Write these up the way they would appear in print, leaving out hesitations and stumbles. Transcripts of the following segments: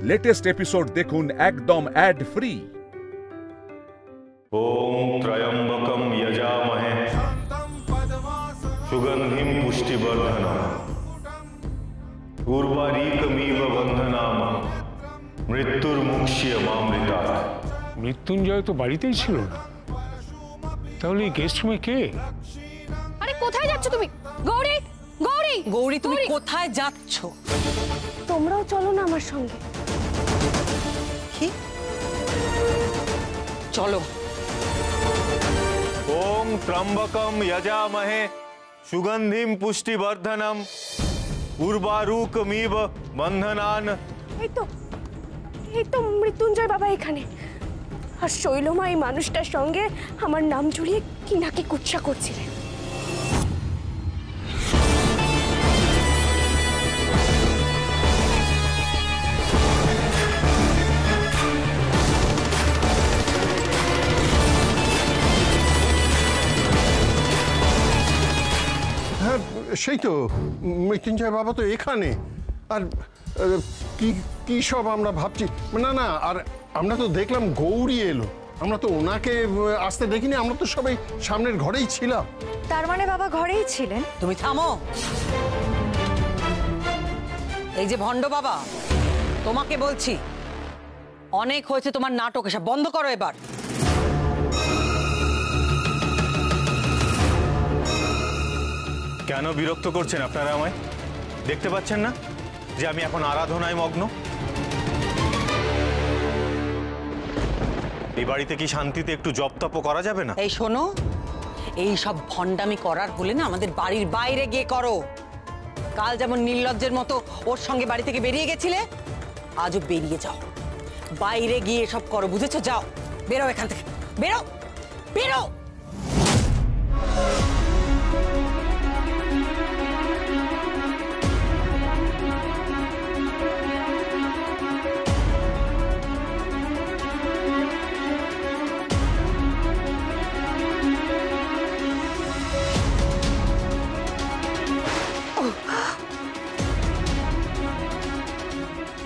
Latest episode দেখুন একদম add free. ওম ত্রয়ম্বকম যজামহে সুগন্ধিম পুষ্টিবর্ধনম উর্বারীকমিব বন্ধনাম মৃত্যুর্মুক্ষ্যমামৃতাৎ। মৃত্যুঞ্জয় তো বাড়িতেই ছিল না, তাহলে এই গেস্ট রুমে কে? আরে কোথায় যাচ্ছ তুমি? গৌরী, গৌরী, গৌরী তুমি কোথায় যাচ্ছ? তোমরাও চলো না আমার সঙ্গে। কি? চলো। ওম ত্রম্বকম যজামহে সুগন্ধিম পুষ্টিবর্ধনম উর্বারুকমিব বন্ধনান। এই তো মৃত্যুঞ্জয় বাবা এখানে। আর শৈলমা এই মানুষটার সঙ্গে আমার নাম জড়িয়ে কি নাকি কুৎসা করছিলেন। হ্যাঁ সেই তো, মৃত্যুঞ্জয় বাবা তো এখানে। আর কি কি সব আমরা ভাবছি। না না, আর আমরা তো দেখলাম গৌরী এলো, আমরা তো ওনাকে আসতে দেখিনি, আমরা তো সবাই সামনের ঘরেই ছিলাম। তার মানে বাবা ঘরেই ছিলেন? তুমি থামো। এই যে ভণ্ড বাবা, তোমাকে বলছি অনেক হয়েছে তোমার নাটক, এসব বন্ধ করো এবার। কেন বিরক্ত করছেন আপনারা আমায়? দেখতে পাচ্ছেন না যে আমি এখন আরাধনায় মগ্ন? এই বাড়িতে কি শান্তিতে একটু জপ তপ করা যাবে না? এই শোনো, এই সব ভণ্ডামি করার হলে না আমাদের বাড়ির বাইরে গিয়ে করো। কাল যেমন নির্লজ্জের মতো ওর সঙ্গে বাড়ি থেকে বেরিয়ে গেছিলে, আজও বেরিয়ে যাও, বাইরে গিয়ে সব করো, বুঝেছো? যাও, বেরো এখান থেকে, বেরো বেরো।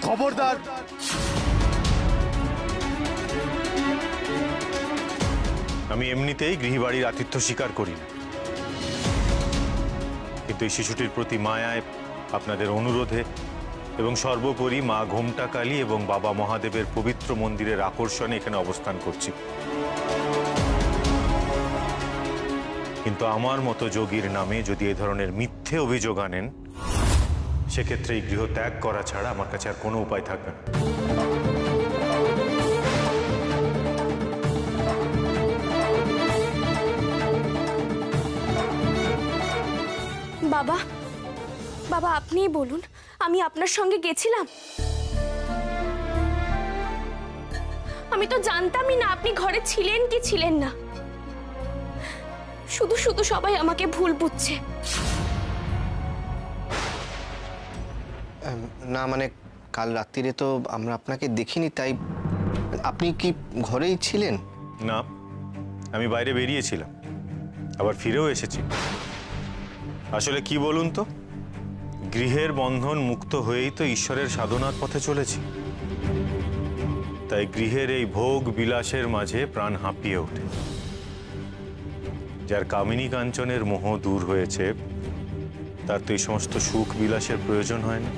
খবরদার! আমি এমনিতেই গৃহবাড়ির আতিথ্য স্বীকার করি না, কিন্তু এই শিশুটির প্রতি মায়ায়, আপনাদের অনুরোধে এবং সর্বোপরি মা ঘোমটা কালী এবং বাবা মহাদেবের পবিত্র মন্দিরের আকর্ষণে এখানে অবস্থান করছি। কিন্তু আমার মতো যোগীর নামে যদি এ ধরনের মিথ্যে অভিযোগ আনেন, সেক্ষেত্রে এই গৃহ ত্যাগ করা ছাড়া আমার কাছে আর কোনো উপায় থাকবে না। বাবা, বাবা আপনিই বলুন, আমি আপনার সঙ্গে গেছিলাম? আমি তো জানতামই না আপনি ঘরে ছিলেন কি ছিলেন না। শুধু শুধু সবাই আমাকে ভুল বুঝছে। না মানে কাল রাত্রিরে তো আমরা আপনাকে দেখিনি, তাই আপনি কি ঘরেই ছিলেন? না, আমি বাইরে বেরিয়েছিলাম, আবার ফিরেও এসেছি। আসলে কি বলুন তো, গৃহের বন্ধন মুক্ত হয়েই তো ঈশ্বরের সাধনার পথে চলেছি। তাই গৃহের এই ভোগ বিলাসের মাঝে প্রাণ হাঁপিয়ে ওঠে। যার কামিনী কাঞ্চনের মোহ দূর হয়েছে, তার তো এই সমস্ত সুখ বিলাসের প্রয়োজন হয় না।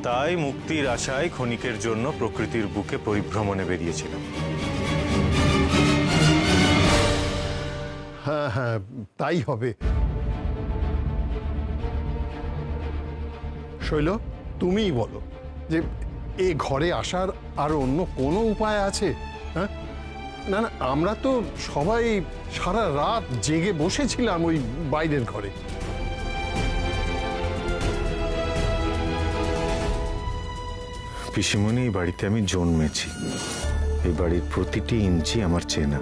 তাই মুক্তির আশায় ক্ষণিকের জন্য প্রকৃতির বুকে পরিভ্রমণে বেরিয়েছিলাম। হ্যাঁ হ্যাঁ, তাই হবে। শৈল, তুমিই বলো যে এ ঘরে আসার আর অন্য কোনো উপায় আছে? হ্যাঁ, না না, আমরা তো সবাই সারা রাত জেগে বসেছিলাম ওই বাইরের ঘরে। পিসিমণি, এই বাড়িতে আমি জন্মেছি, এই বাড়ির প্রতিটি ইঞ্চি আমার চেনা।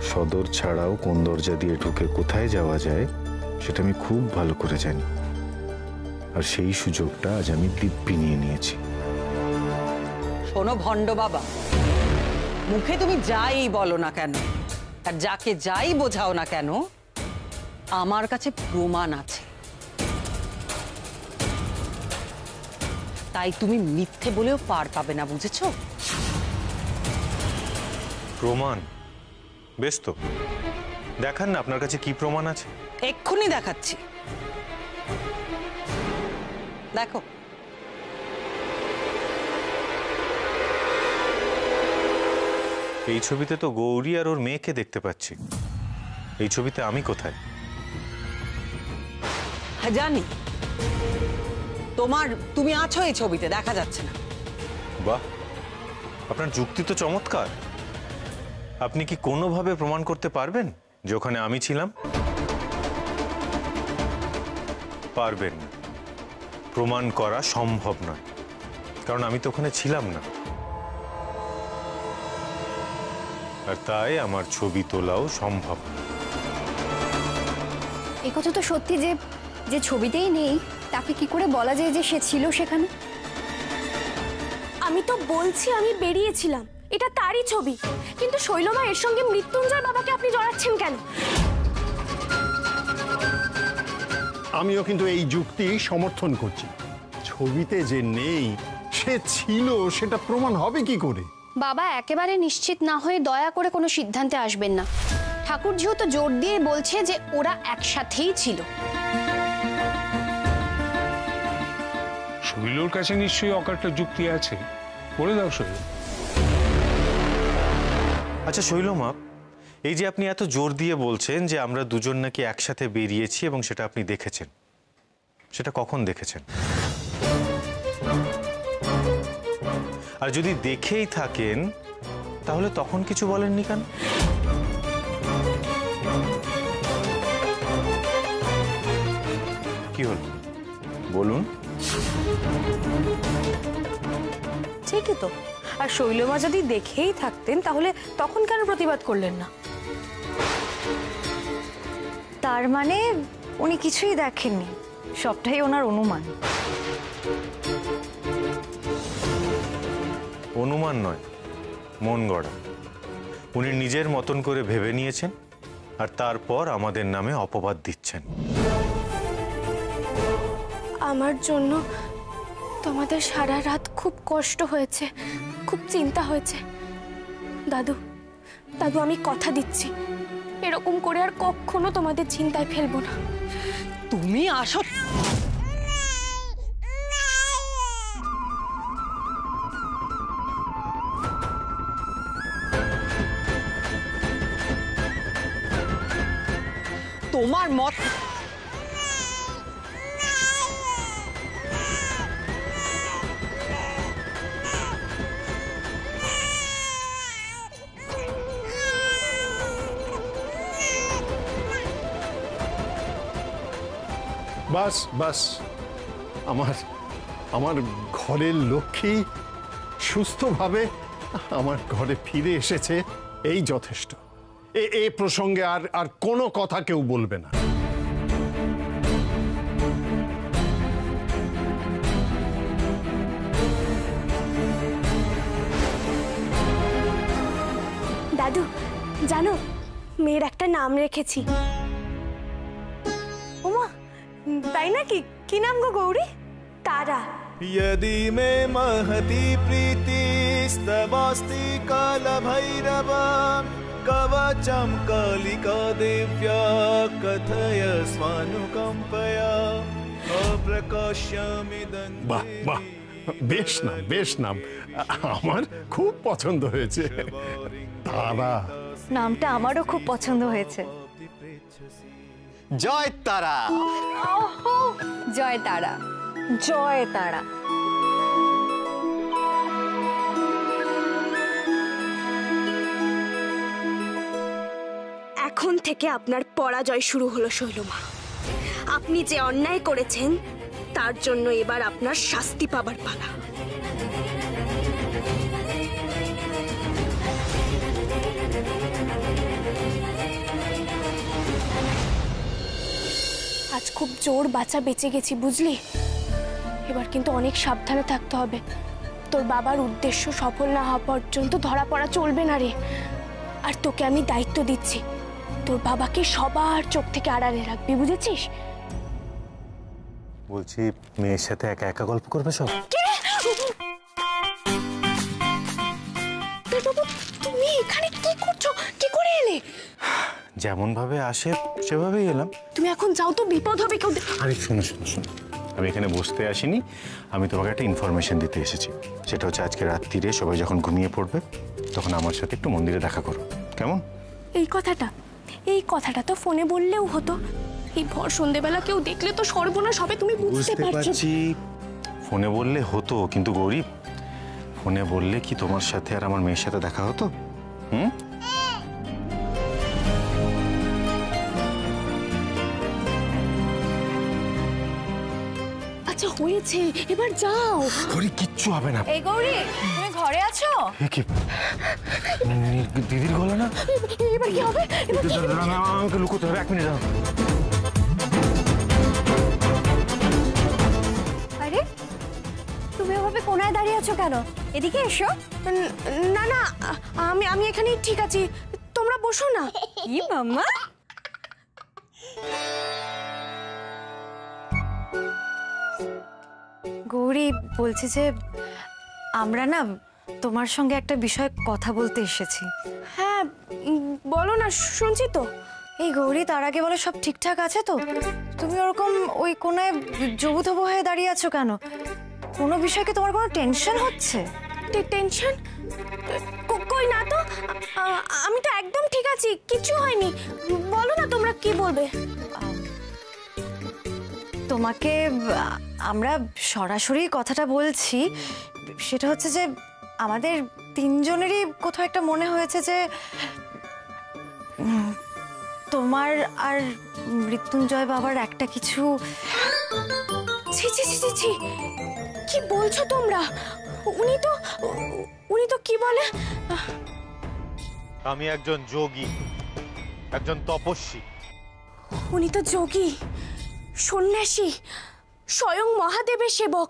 সদর ছাড়াও কোন দরজা দিয়ে ঢুকে কোথায় যাওয়া যায় সেটা আমি খুব ভালো করে জানি। আর সেই সুযোগটা আজ আমি দিব্যি নিয়ে নিয়েছি। শোনো ভণ্ড বাবা, মুখে তুমি যাই বলো না কেন, আর যাকে যাই বোঝাও না কেন, আমার কাছে প্রমাণ আছে। তাই তুমি মিথ্যে বলেও পার পাবে না, বুঝেছো? প্রমাণ? বেশ তো, দেখান না আপনার কাছে কি প্রমাণ আছে। এক্ষুনি দেখাচ্ছি, দেখো। এই ছবিতে তো গৌরী আর ওর মেয়েকে দেখতে পাচ্ছি। এই ছবিতে আমি কোথায়? হ্যাঁ জানি, তুমি আছো এই ছবিতে, দেখা যাচ্ছে না। বাহ, আপনার যুক্তি তো চমৎকার। আপনি কি কোনোভাবে প্রমাণ করতে পারবেন যে ওখানে আমি ছিলাম? পারবেন না, প্রমাণ করা সম্ভব নয়, কারণ আমি তো ওখানে ছিলাম না। আর তাই আমার ছবি তোলাও সম্ভব না। এই কথা তো সত্যি যে যে ছবিতেই নেই তাকে কি করে বলা যায় যে সে ছিল সেখানে? আমি তো বলছি আমি বেরিয়েছিলাম, এটা তারই ছবি। কিন্তু শৈলমা, এর সঙ্গে মৃত্যুঞ্জয় বাবাকে আপনি জড়াচ্ছেন কেন? আমিও কিন্তু এই যুক্তি সমর্থন করছি। ছবিতে যে নেই সে ছিল, সেটা প্রমাণ হবে কি করে? বাবা একেবারে নিশ্চিত না হয়ে দয়া করে কোনো সিদ্ধান্তে আসবেন না। ঠাকুরঝিও তো জোর দিয়ে বলছে যে ওরা একসাথেই ছিল। শৈলর কাছে নিশ্চয়ই অকাট্য যুক্তি আছে, বলে দাও শৈল। আচ্ছা শৈলমা, এই যে আপনি এত জোর দিয়ে বলছেন যে আমরা দুজন নাকি একসাথে বেরিয়েছি এবং সেটা আপনি দেখেছেন, সেটা কখন দেখেছেন? আর যদি দেখেই থাকেন তাহলে তখন কিছু বলেননি কেন? কি হলো বলুন। ঠিকই তো। আর শৈলমা যদি দেখেই থাকতেন তাহলে তখন কেন প্রতিবাদ করলেন না? তার মানে উনি কিছুই দেখেননি, সবটাই ওনার অনুমান। অনুমান নয়, মন গড়া। উনি নিজের মতন করে ভেবে নিয়েছেন আর তারপর আমাদের নামে অপবাদ দিচ্ছেন। আমার জন্য তোমাদের সারা রাত খুব কষ্ট হয়েছে, খুব চিন্তা হয়েছে। দাদু, দাদু আমি কথা দিচ্ছি, এরকম করে আর কখনো তোমাদের চিন্তায় ফেলবো না। তুমি আসো। তোমার মত বাস বাস, আমার ঘরের লক্ষ্মী সুস্থভাবে আমার ঘরে ফিরে এসেছে, এই যথেষ্ট। এ প্রসঙ্গে আর কোনো কথা কেউ বলবে না। দাদু জানো, মেয়ের একটা নাম রেখেছি। ওমা, তাই নাকি? কি নাম গো গৌরী? তারা। यदि मे महती प्रीतिस्तवास्ति कालभैरव कवचं कालिका दिव्या कथय स्वानुकम्पया अप्रकाश्यमिदं। বাহ বাহ, বেশ নাম, বেশ নাম, আমার খুব পছন্দ হয়েছে। তারা নামটা আমারও খুব পছন্দ হয়েছে। জয় তারা। জয় তারা, জয় তারা। এখন থেকে আপনার পরাজয় শুরু হলো শৈলমা। আপনি যে অন্যায় করেছেন তার জন্য এবার আপনার শাস্তি পাবার পালা। আজ খুব জোর বাঁচা বেঁচে গেছি, বুঝলি? এবার কিন্তু অনেক সাবধানে থাকতে হবে। তোর বাবার উদ্দেশ্য সফল না হওয়া পর্যন্ত ধরা পড়া চলবে না রে। আর তোকে আমি দায়িত্ব দিচ্ছি, তোর বাবাকে সবার চোখ থেকে আড়ালে রাখবি, বুঝেছিস? বলছি মেয়ের সাথে একা একা গল্প করবে সব। কি রে? যেমন ভাবে আসে সেভাবেই এলাম। তুমি এখন যাও তো, বিপদ হবে কেউ। আরে শোনো শোনো শোনো, আমি এখানে বসতে আসিনি, আমি তোমাকে একটা ইনফরমেশন দিতে এসেছি। সেটা হচ্ছে আজকে রাত্রিরে সবাই যখন ঘুমিয়ে পড়বে তখন আমার সাথে একটু মন্দিরে দেখা করো, কেমন? এই কথাটা তো ফোনে বললেও হতো। এই ভর সন্ধেবেলা কেউ দেখলে তো সর্বনাশ হবে, তুমি বুঝতে পারছো? ফোনে বললে হতো, কিন্তু গরিব, ফোনে বললে কি তোমার সাথে আর আমার মেয়ের সাথে দেখা হতো? হুম? আচ্ছা হয়েছে, এবার যাও। গৌরী, কিচ্ছু হবে না। এই গৌরী, তুমি ঘরে আছো? দিদির গলা না? এবার কি হবে? আমাকে লুকোতে হবে, 1 মিনিট দাও। আরে তুমি ওভাবে কোনায় দাঁড়িয়ে আছো কেন? এদিকে এসো। না না, আমি এখানেই ঠিক আছি, তোমরা বসো না। কি মাম্মা? গৌরী বলছি যে আমরা না তোমার সঙ্গে একটা বিষয়ে কথা বলতে এসেছি। হ্যাঁ বলো না, শুনছি তো। এই গৌরী, তার আগে বলো সব ঠিকঠাক আছে তো? তুমি ওরকম ওই কোনায় জবুথবু হয়ে দাঁড়িয়ে আছো কেন? কোনো বিষয়ে কি তোমার কোনো টেনশন হচ্ছে? টেনশন? কই না তো, আমি তো একদম ঠিক আছি, কিছু হয়নি। বলো না তোমরা কি বলবে। তোমাকে আমরা সরাসরি কথাটা বলছি, সেটা হচ্ছে যে আমাদের তিনজনেরই কোথাও একটা মনে হয়েছে যে তোমার আর মৃত্যুঞ্জয় বাবার একটা কিছু। ছি ছি ছি ছি, কি বলছো তোমরা? উনি তো কি বলে, আমি একজন যোগী, একজন তপস্বী। উনি তো যোগী, সন্ন্যাসী, স্বয়ং মহাদেবের সেবক।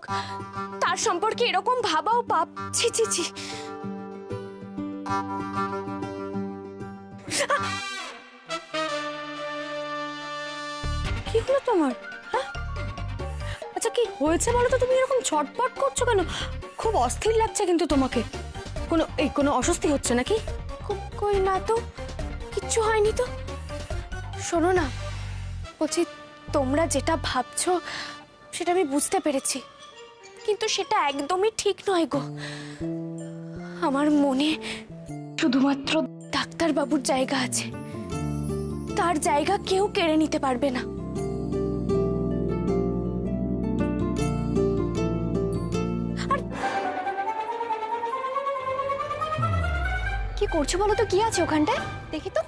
তার সম্পর্কে এরকম ভাবাও পাপ। ছি ছি ছি। কি হলো তোমার? আচ্ছা কি হয়েছে বলো তো? তুমি এরকম ছটপট করছো কেন? খুব অস্থির লাগছে কিন্তু তোমাকে। কোনো অস্বস্তি হচ্ছে নাকি? কই না তো, কিচ্ছু হয়নি তো। শোনো না, বলছি তোমরা যেটা ভাবছো সেটা আমি বুঝতে পেরেছি, কিন্তু সেটা একদমই ঠিক নয় গো। আমার মনে শুধুমাত্র ডাক্তারবাবুর জায়গা আছে, তার জায়গা কেউ কেড়ে নিতে পারবে না। কি করছো বলো তো? কি আছে ওখানটায়? দেখি তো।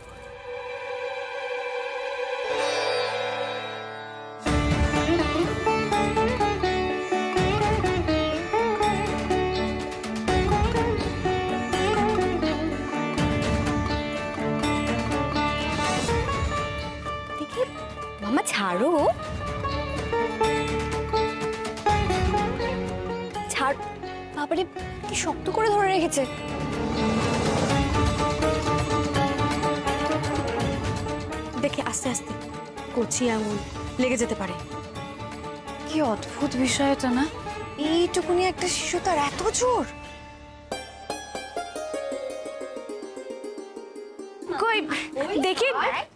দেখি মামা, ছাড়ো ছাড়। বাবারে কি শক্ত করে ধরে রেখেছে। দেখে আস্তে আস্তে, কচি আঙুল লেগে যেতে পারে। কি অদ্ভুত বিষয় এটা না? এইটুকুনি একটা শিশু, তার এত জোর। কই দেখি,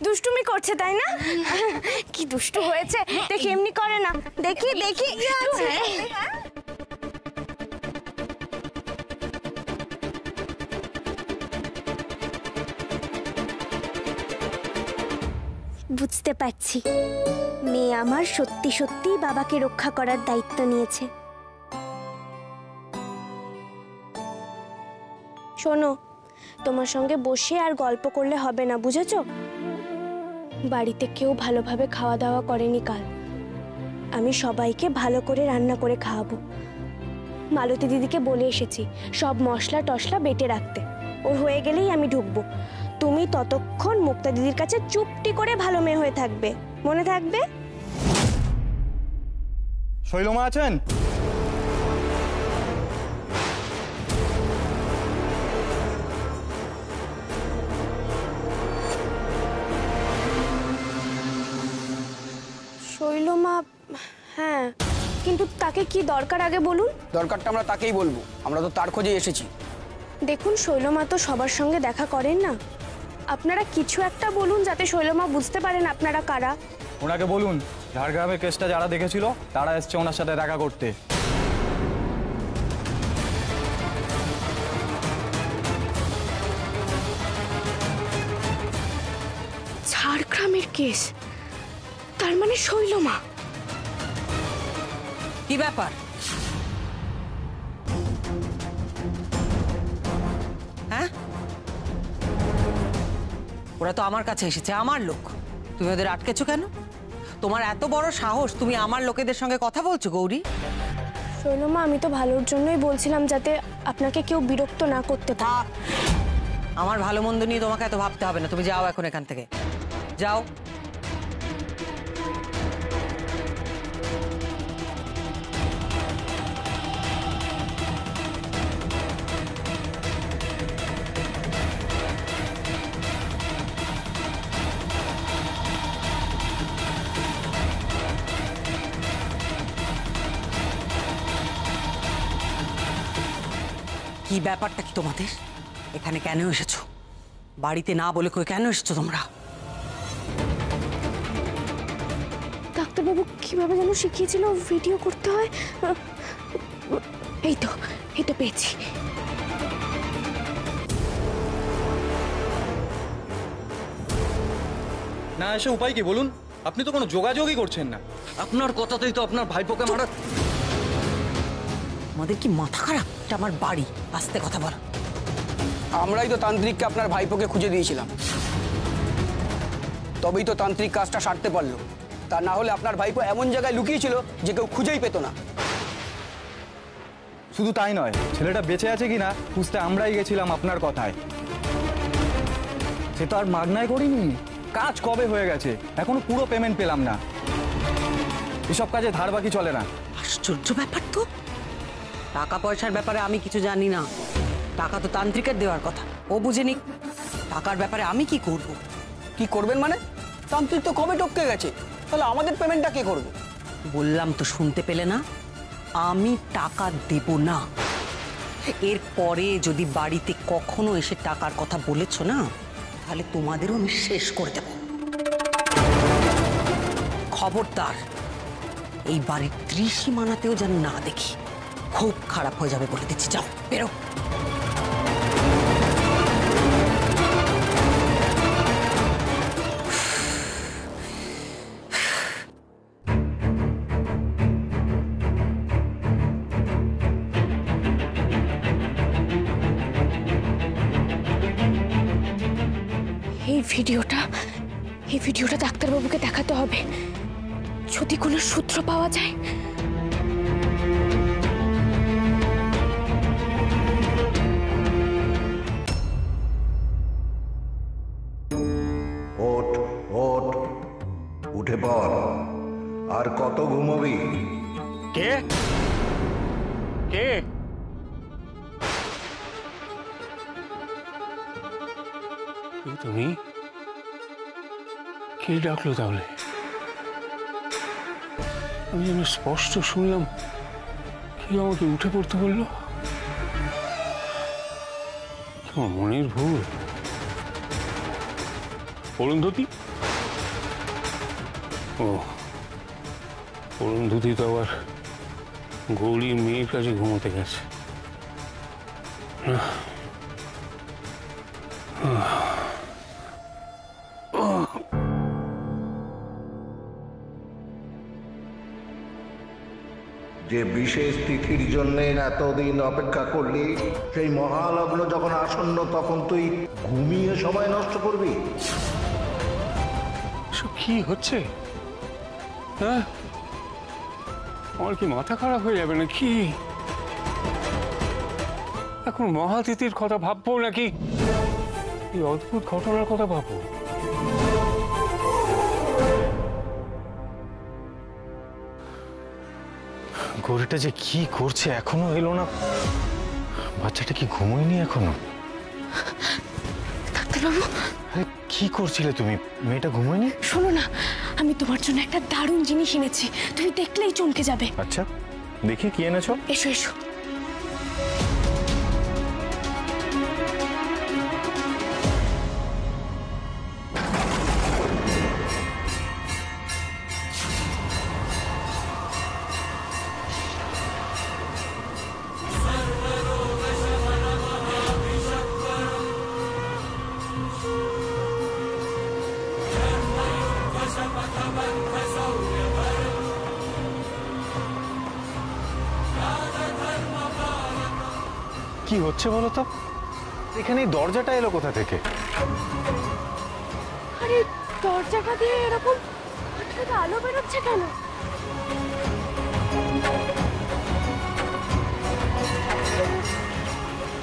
দুষ্টুমি করছে তাই না? কি দুষ্টু হয়েছে দেখি, এমনি করে না। দেখি দেখি বুঝতে পারছি, মেয়ে আমার সত্যি সত্যি বাবাকে রক্ষা করার দায়িত্ব নিয়েছে। শোনো, তোমার সঙ্গে বসে আর গল্প করলে হবে না, বুঝেছো? বাড়িতে কেউ ভালোভাবে খাওয়া দাওয়া করেনি কাল। আমি সবাইকে ভালো করে রান্না করে খাওয়াবো। মালতী দিদিকে বলে এসেছি সব মশলা টশলা বেটে রাখতে, ওর হয়ে গেলেই আমি ঢুকবো। তুমি ততক্ষণ মুক্তা দিদির কাছে চুপটি করে ভালো মেয়ে হয়ে থাকবে, মনে থাকবে? শৈলমা আছেন? শৈলমা? হ্যাঁ, কিন্তু তাকে কি দরকার আগে বলুন। দরকারটা আমরা তাকেই বলবো, আমরা তো তার খোঁজে এসেছি। দেখুন, শৈলমা তো সবার সঙ্গে দেখা করেন না, আপনারা কিছু একটা বলুন যাতে শৈলমা বুঝতে পারেন আপনারা কারা। ওনাকে বলুন ঝাড়গ্রামের কেসটা যারা দেখেছিল তারা এসছে ওনার সাথে দেখা করতে। ঝাড়গ্রামের কেস, তার মানে শৈলমা। কি ব্যাপার? হ্যাঁ, ওরা তো আমার কাছে এসেছে, আমার লোক। তুমি ওদের আটকেছো কেন? তোমার এত বড় সাহস, তুমি আমার লোকেদের সঙ্গে কথা বলছো গৌরী? শৈলমা, আমি তো ভালোর জন্যই বলছিলাম, যাতে আপনাকে কেউ বিরক্ত না করতে পারে। আমার ভালো মন্দ নিয়ে তোমাকে এত ভাবতে হবে না, তুমি যাও এখন এখান থেকে, যাও। কি ব্যাপারটা কি তোমাদের? এখানে কেন এসেছো? বাড়িতে না বলে কই কেন এসেছো তোমরা? ডাক্তারবাবু কিভাবে যেন শিখিয়েছিল ভিডিও করতে হয়। এই তো পেয়েছি। না এসে উপায় কি বলুন? আপনি তো কোনো যোগাযোগই করছেন না। আপনার কথাতেই তো আপনার ভাইপোকে মারা। আমাদের কি মাথা খারাপ? এটা আমার বাড়ি, আস্তে কথা বল। আমরাই তো তান্ত্রিককে আপনার ভাইপোকে খুঁজে দিয়েছিলাম, তবেই তো তান্ত্রিক কাজটা সারতে পারলো। তা না হলে আপনার ভাইপো এমন জায়গায় লুকিয়েছিল যে কেউ খুঁজেই পেত না। শুধু তাই নয়, ছেলেটা বেঁচে আছে কিনা খুঁজতে আমরাই গেছিলাম আপনার কথায়। সে তো আর মাগনায় করিনি, কাজ কবে হয়ে গেছে, এখনো পুরো পেমেন্ট পেলাম না। এসব কাজে ধার বাকি চলে না। আশ্চর্য ব্যাপার তো। টাকা পয়সার ব্যাপারে আমি কিছু জানি না, টাকা তো তান্ত্রিকের দেওয়ার কথা, ও বুঝে নিক। টাকার ব্যাপারে আমি কি করব? কি করবেন মানে? তান্ত্রিক তো কবে টপকে গেছে, তাহলে আমাদের পেমেন্টটা কে করবে? বললাম তো, শুনতে পেলে না? আমি টাকা দেব না। এরপরে যদি বাড়িতে কখনো এসে টাকার কথা বলেছো না, তাহলে তোমাদেরও আমি শেষ করে দেব। খবরদার, এই বাড়ির ত্রিসীমানাতেও যেন না দেখি, খুব খারাপ হয়ে যাবে বলে দিচ্ছি। যাও, বেরো। এই ভিডিওটা ডাক্তারবাবুকে দেখাতে হবে, যদি কোনো সূত্র পাওয়া যায়। ওঠ ওঠ, উঠে পড়। আর কত ঘুমাবি? কে কে? তুমি কে ডাকলো তাহলে? আমি যেন স্পষ্ট শুনলাম কি আমাকে উঠে পড়তে বললো। তোমার মনের ভুল। অরুন্ধতী? ও, অরুন্ধতী তো আবার গৌরীর মেয়ের কাছে ঘুমোতে গেছে। যে বিশেষ তিথির জন্য এতদিন অপেক্ষা করলি, সেই মহালগ্ন যখন আসন্ন তখন তুই ঘুমিয়ে সময় নষ্ট করবি? কি হচ্ছে? হ্যাঁ, আমার কি মাথা খারাপ হয়ে যাবে নাকি? এখন মহাতিথির কথা ভাববো নাকি এই অদ্ভুত ঘটনার কথা ভাববো? গরুটা যে কি করছে, এখনো এলো না। বাচ্চাটা কি ঘুমোয়নি এখনো? ডাক্তারবাবু, আরে কি করছিলে তুমি? মেয়েটা ঘুমোয়নি? শোনো না, আমি তোমার জন্য একটা দারুণ জিনিস এনেছি, তুমি দেখলেই চমকে যাবে। আচ্ছা, দেখি কি এনেছো। এসো এসো। কি হচ্ছে বলো তো? এখানে এই দরজাটা এলো কোথা থেকে? আরে দরজাটা দিয়ে এরকম হঠাৎ আলো বেরোচ্ছে কেন?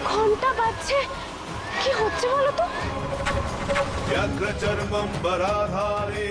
ঘন্টা বাজছে, কি হচ্ছে বলো তো? व्यग्रचर्मं वराधारे